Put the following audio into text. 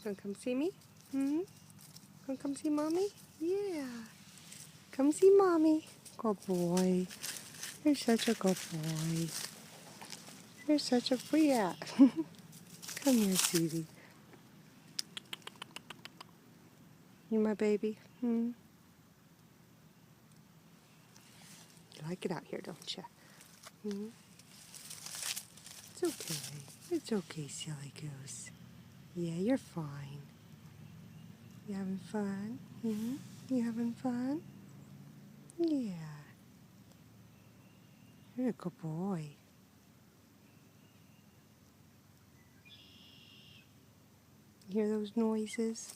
Wanna come see me? Wanna come see Mommy? Yeah. Come see Mommy. Good boy. You're such a good boy. You're such a... Where you at? Come here, sweetie. You my baby? You like it out here, don't you? It's okay. It's okay, silly goose. Yeah, you're fine. You having fun? You having fun? Yeah. You're a good boy. Hear those noises?